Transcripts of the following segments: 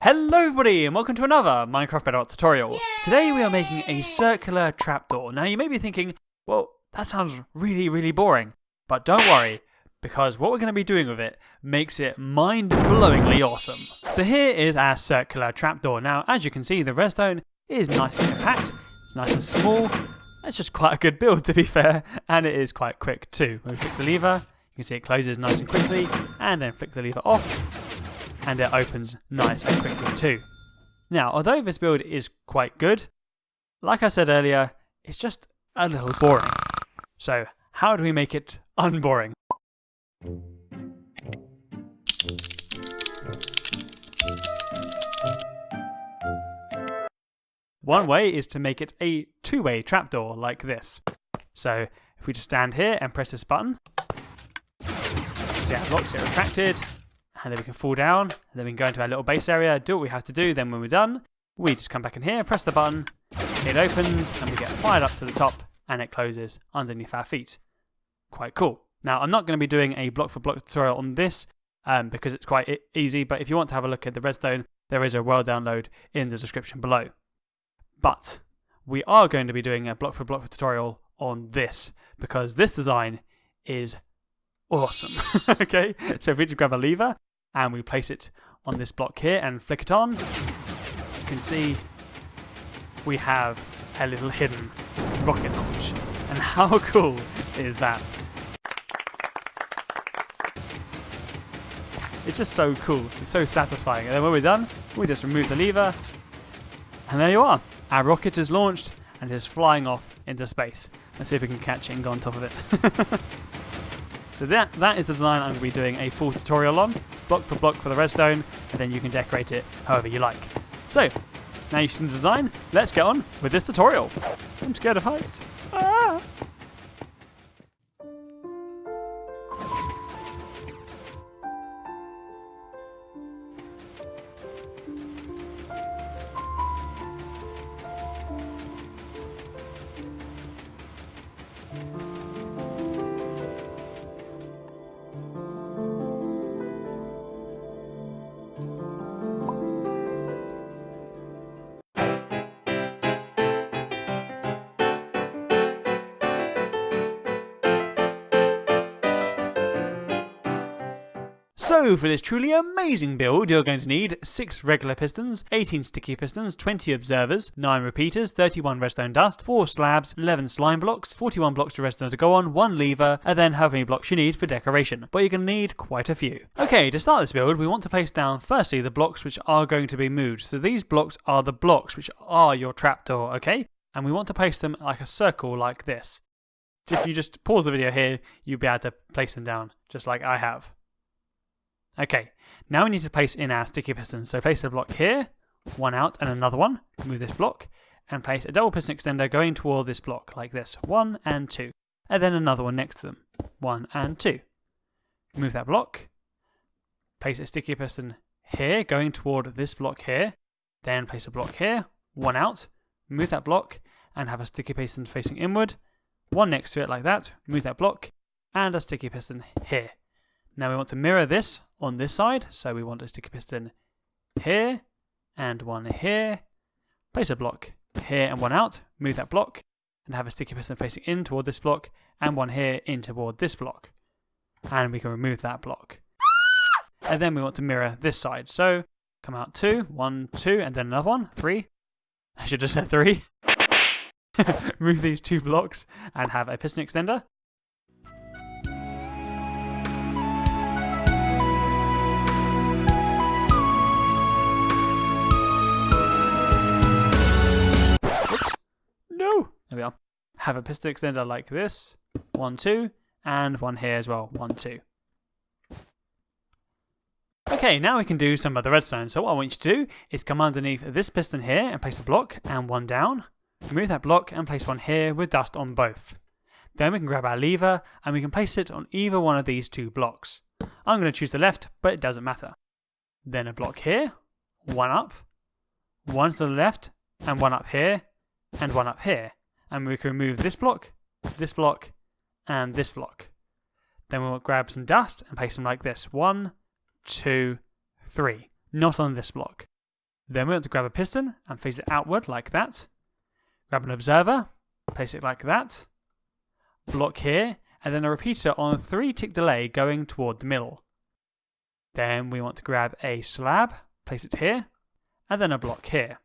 Hello everybody and welcome to another Minecraft Bedrock tutorial. Today we are making a circular trapdoor. Now you may be thinking, well, that sounds really boring. But don't worry, because what we're going to be doing with it makes it mind-blowingly awesome. So here is our circular trapdoor. Now as you can see, the redstone is nice and compact, it's nice and small. It's just quite a good build to be fair, and it is quite quick too. When we flick the lever, you can see it closes nice and quickly, and then flick the lever off, and it opens nice and quickly too. Now, although this build is quite good, like I said earlier, it's just a little boring. So, how do we make it unboring? One way is to make it a two-way trapdoor like this. So, if we just stand here and press this button, see our blocks get retracted, and then we can fall down, and then we can go into our little base area, do what we have to do, then when we're done, we just come back in here, press the button, it opens, and we get fired up to the top, and it closes underneath our feet. Quite cool. Now, I'm not going to be doing a block-for-block tutorial on this, because it's quite easy, but if you want to have a look at the redstone, there is a world download in the description below. But we are going to be doing a block-for-block tutorial on this, because this design is awesome. Okay, so if we just grab a lever, and we place it on this block here and flick it on, you can see we have a little hidden rocket launch. And how cool is that? It's just so cool, it's so satisfying. And then when we're done, we just remove the lever, and there you are. Our rocket is launched and is flying off into space. Let's see if we can catch it and go on top of it. So that is the design I'm going to be doing a full tutorial on, block for block for the redstone, and then you can decorate it however you like. So, now you've seen the design, let's get on with this tutorial. I'm scared of heights. Ah! So for this truly amazing build, you're going to need 6 regular pistons, 18 sticky pistons, 20 observers, 9 repeaters, 31 redstone dust, 4 slabs, 11 slime blocks, 41 blocks of redstone to go on, 1 lever, and then however many blocks you need for decoration. But you're going to need quite a few. Okay, to start this build, we want to place down firstly the blocks which are going to be moved. So these blocks are the blocks which are your trapdoor, okay? And we want to place them like a circle like this. If you just pause the video here, you'll be able to place them down, just like I have. Okay, now we need to place in our sticky pistons. So place a block here, one out and another one. Move this block and place a double piston extender going toward this block like this. 1 and 2. And then another one next to them. 1 and 2. Move that block. Place a sticky piston here going toward this block here. Then place a block here, one out. Move that block and have a sticky piston facing inward. One next to it like that. Move that block and a sticky piston here. Now we want to mirror this on this side, so we want a sticky piston here, and one here. Place a block here and one out, move that block, and have a sticky piston facing in toward this block, and one here in toward this block. And we can remove that block. And then we want to mirror this side, so come out 2, 1, 2, and then another one, 3. I should have said 3. Move these 2 blocks, and have a piston extender. There we are. Have a piston extender like this. 1, 2. And one here as well. 1, 2. Okay, now we can do some of the redstone. So what I want you to do is come underneath this piston here and place a block and one down. Remove that block and place one here with dust on both. Then we can grab our lever and we can place it on either one of these 2 blocks. I'm going to choose the left, but it doesn't matter. Then a block here, one up, one to the left, and one up here, and one up here. And we can remove this block, and this block. Then we'll grab some dust and place them like this. 1, 2, 3. Not on this block. Then we want to grab a piston and face it outward like that. Grab an observer, place it like that. Block here, and then a repeater on 3 tick delay going toward the middle. Then we want to grab a slab, place it here, and then a block here.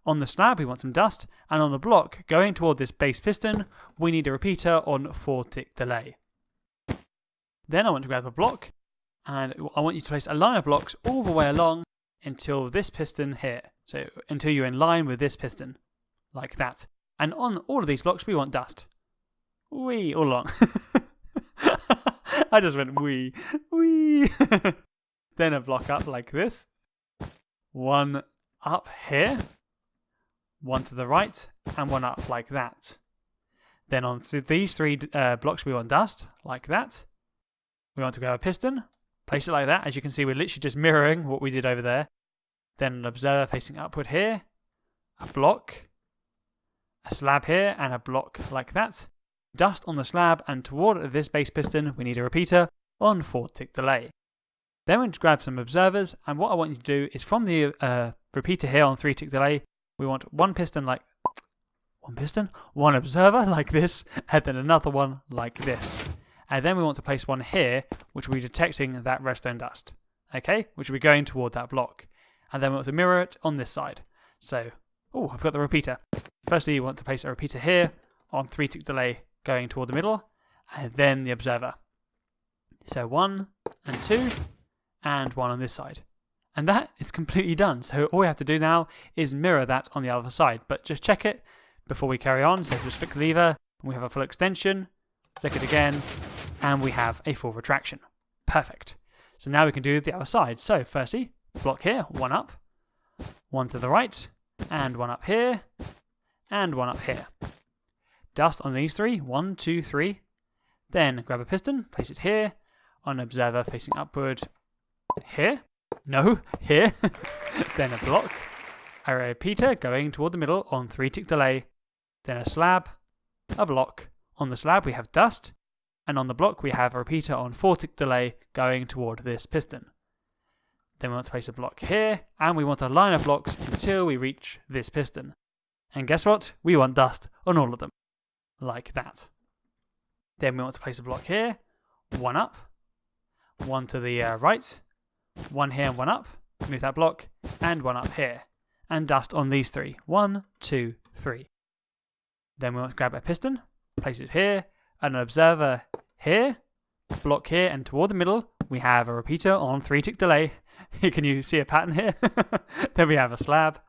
On the slab we want some dust, and on the block going toward this base piston we need a repeater on 4 tick delay. Then I want to grab a block, and I want you to place a line of blocks all the way along until this piston here. So until you're in line with this piston, like that. And on all of these blocks we want dust. Wee, all along. I just went wee, wee. Then a block up like this. One up here. One to the right, and one up like that. Then on to these 3 blocks we want dust, like that. We want to grab a piston, place it like that. As you can see, we're literally just mirroring what we did over there. Then an observer facing upward here, a block, a slab here, and a block like that. Dust on the slab, and toward this base piston we need a repeater on 4 tick delay. Then we want to grab some observers, and what I want you to do is from the repeater here on 3 tick delay, we want one observer like this, and then another one like this. And then we want to place one here, which will be detecting that redstone dust. Okay, which will be going toward that block. And then we want to mirror it on this side. So, oh, I've got the repeater. Firstly, you want to place a repeater here on 3 tick delay going toward the middle, and then the observer. So 1 and 2, and 1 on this side. And that is completely done. So all we have to do now is mirror that on the other side. But just check it before we carry on. So just flick the lever, and we have a full extension. Flick it again, and we have a full retraction. Perfect. So now we can do the other side. So firstly, block here, 1 up, 1 to the right, and 1 up here, and 1 up here. Dust on these 3, 1, 2, 3. Then grab a piston, place it here, on an observer facing upward here. No, here. Then a block, a repeater going toward the middle on 3 tick delay, then a slab, a block. On the slab we have dust, and on the block we have a repeater on 4 tick delay going toward this piston. Then we want to place a block here, and we want a line of blocks until we reach this piston. And guess what? We want dust on all of them. Like that. Then we want to place a block here, 1 up, 1 to the right, 1 here and 1 up, move that block, and 1 up here. And dust on these 3, 1, 2, 3. Then we want to grab a piston, place it here, and an observer here, block here, and toward the middle we have a repeater on 3 tick delay. Can you see a pattern here? Then we have a slab,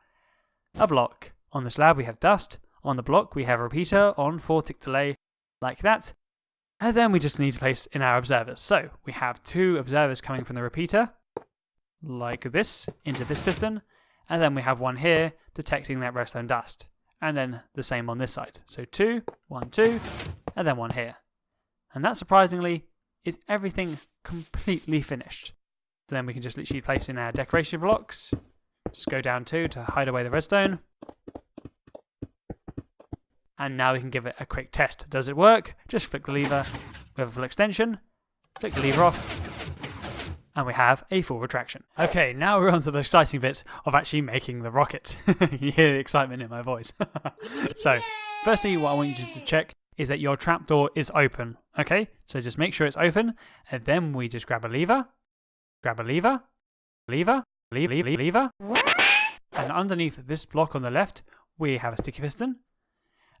a block. On the slab we have dust, on the block we have a repeater on 4 tick delay, like that. And then we just need to place in our observers. So we have 2 observers coming from the repeater, like this, into this piston, and then we have 1 here detecting that redstone dust. And then the same on this side. So 2, 1, 2, and then 1 here. And that, surprisingly, is everything completely finished. So then we can just literally place in our decoration blocks. Just go down 2 to hide away the redstone. And now we can give it a quick test. Does it work? Just flick the lever. We have a full extension. Flick the lever off. And we have a full retraction. Okay, now we're on to the exciting bit of actually making the rocket. You hear the excitement in my voice. So, firstly, what I want you just to check is that your trapdoor is open. Okay, so just make sure it's open. And then we just grab a lever. Grab a lever. Lever. Lever. And underneath this block on the left, we have a sticky piston.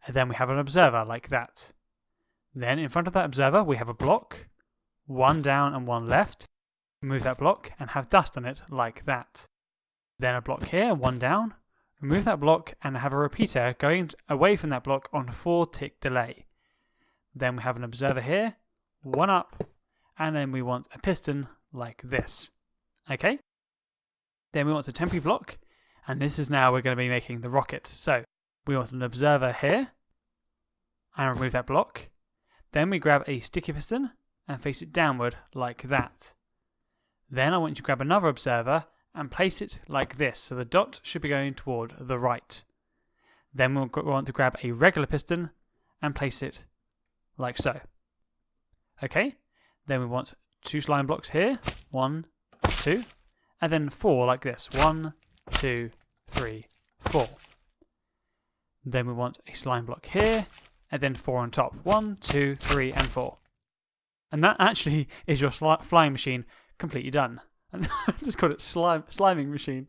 And then we have an observer like that. Then in front of that observer, we have a block. 1 down and 1 left. Remove that block and have dust on it like that. Then a block here, 1 down. Remove that block and have a repeater going away from that block on 4 tick delay. Then we have an observer here, 1 up, and then we want a piston like this. Okay? Then we want a temporary block, and this is now we're going to be making the rocket. So we want an observer here, and remove that block. Then we grab a sticky piston and face it downward like that. Then I want you to grab another observer and place it like this, so the dot should be going toward the right. Then we'll want to grab a regular piston and place it like so. Okay, then we want 2 slime blocks here, 1, 2, and then 4 like this, 1, 2, 3, 4. Then we want a slime block here, and then 4 on top. 1, 2, 3, and 4. And that actually is your flying machine completely done. And I just called it sliming machine.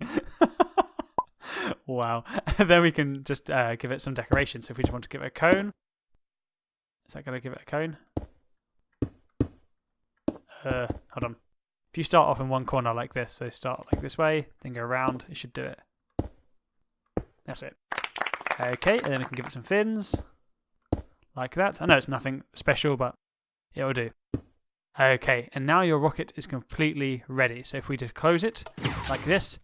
Wow. And then we can just give it some decoration. So if we just want to give it a cone, is that going to give it a cone? Hold on. If you start off in one corner like this, so start like this way, then go around, it should do it. That's it. Okay, and then we can give it some fins. Like that. I know it's nothing special, but it'll do. Okay, and now your rocket is completely ready. So if we just close it like this,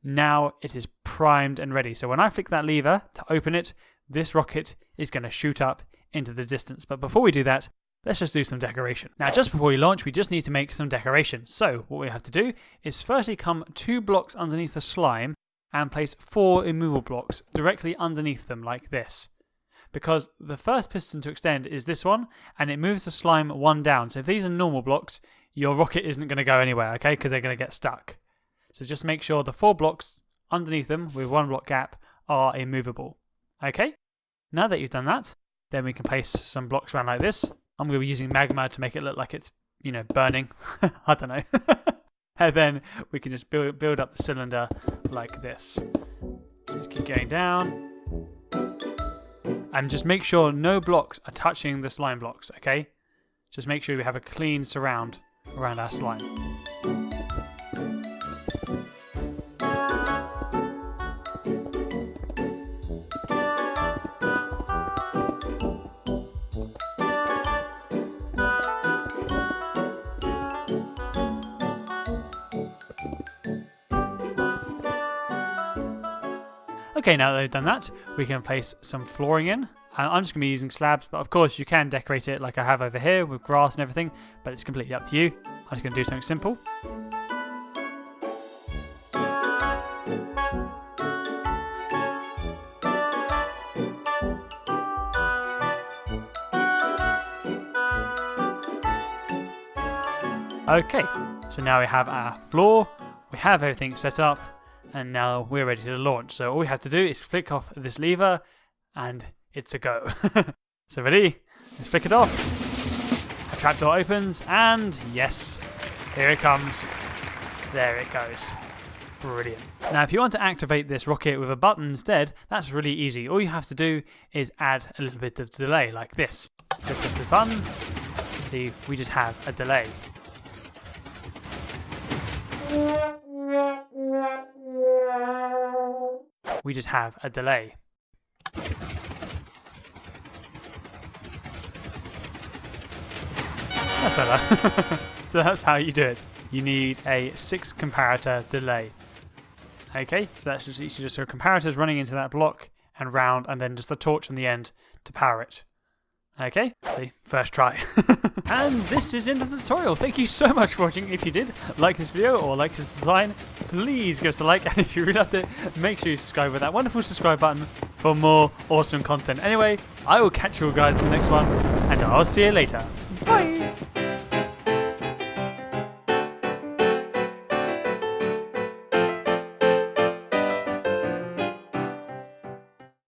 now it is primed and ready. So when I flick that lever to open it, this rocket is going to shoot up into the distance. But before we do that, let's just do some decoration. Now, just before we launch, we just need to make some decoration. So what we have to do is firstly come 2 blocks underneath the slime and place 4 immovable blocks directly underneath them like this. Because the first piston to extend is this one, and it moves the slime 1 down. So if these are normal blocks, your rocket isn't going to go anywhere, okay? Because they're going to get stuck. So just make sure the 4 blocks underneath them with 1 block gap are immovable. Okay? Now that you've done that, then we can place some blocks around like this. I'm going to be using magma to make it look like it's, burning. I don't know. And then we can just build up the cylinder like this. So just keep going down. And just make sure no blocks are touching the slime blocks, okay? Just make sure we have a clean surround around our slime. Okay, now that they've done that, we can place some flooring in. I'm just going to be using slabs, but of course you can decorate it like I have over here with grass and everything, but it's completely up to you. I'm just going to do something simple. Okay, so now we have our floor, we have everything set up, and now we're ready to launch. So all we have to do is flick off this lever and it's a go. So ready? Let's flick it off. The trapdoor opens and yes, here it comes. There it goes. Brilliant. Now if you want to activate this rocket with a button instead, that's really easy. All you have to do is add a little bit of delay like this. Click the button. See, we just have a delay. We just have a delay. That's better. So that's how you do it. You need a 6 comparator delay. Okay, so that's just your comparators running into that block and round, and then just a torch on the end to power it. Okay, see, first try. And this is the end of the tutorial. Thank you so much for watching. If you did like this video or like this design, please give us a like. And if you really loved it, make sure you subscribe with that wonderful subscribe button for more awesome content. Anyway, I will catch you guys in the next one, and I'll see you later. Bye!